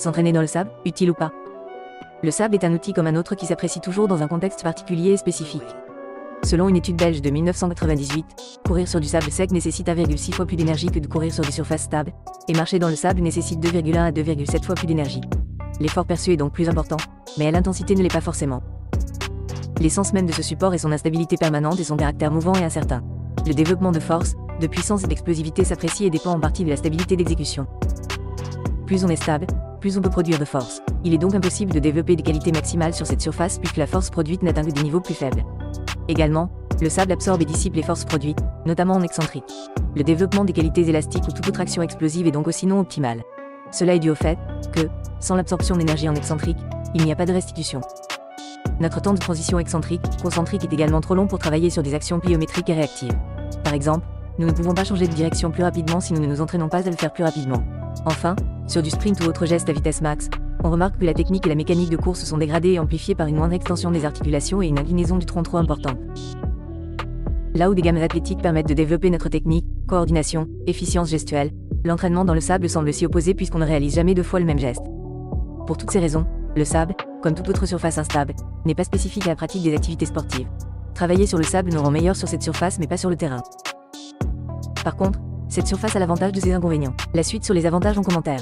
S'entraîner dans le sable, utile ou pas? Le sable est un outil comme un autre qui s'apprécie toujours dans un contexte particulier et spécifique. Selon une étude belge de 1998, courir sur du sable sec nécessite 1,6 fois plus d'énergie que de courir sur des surfaces stables, et marcher dans le sable nécessite 2,1 à 2,7 fois plus d'énergie. L'effort perçu est donc plus important, mais l'intensité ne l'est pas forcément. L'essence même de ce support est son instabilité permanente et son caractère mouvant et incertain. Le développement de force, de puissance et d'explosivité s'apprécie et dépend en partie de la stabilité d'exécution. Plus on est stable, plus on peut produire de force. Il est donc impossible de développer des qualités maximales sur cette surface puisque la force produite n'atteint que des niveaux plus faibles. Également, le sable absorbe et dissipe les forces produites, notamment en excentrique. Le développement des qualités élastiques ou toute autre action explosive est donc aussi non optimal. Cela est dû au fait que, sans l'absorption d'énergie en excentrique, il n'y a pas de restitution. Notre temps de transition excentrique, concentrique est également trop long pour travailler sur des actions pliométriques et réactives. Par exemple, nous ne pouvons pas changer de direction plus rapidement si nous ne nous entraînons pas à le faire plus rapidement. Enfin, sur du sprint ou autre geste à vitesse max, on remarque que la technique et la mécanique de course sont dégradées et amplifiées par une moindre extension des articulations et une inclinaison du tronc trop importante. Là où des gammes athlétiques permettent de développer notre technique, coordination, efficience gestuelle, l'entraînement dans le sable semble s'y opposer puisqu'on ne réalise jamais deux fois le même geste. Pour toutes ces raisons, le sable, comme toute autre surface instable, n'est pas spécifique à la pratique des activités sportives. Travailler sur le sable nous rend meilleurs sur cette surface mais pas sur le terrain. Par contre, cette surface a l'avantage de ses inconvénients. La suite sur les avantages en commentaire.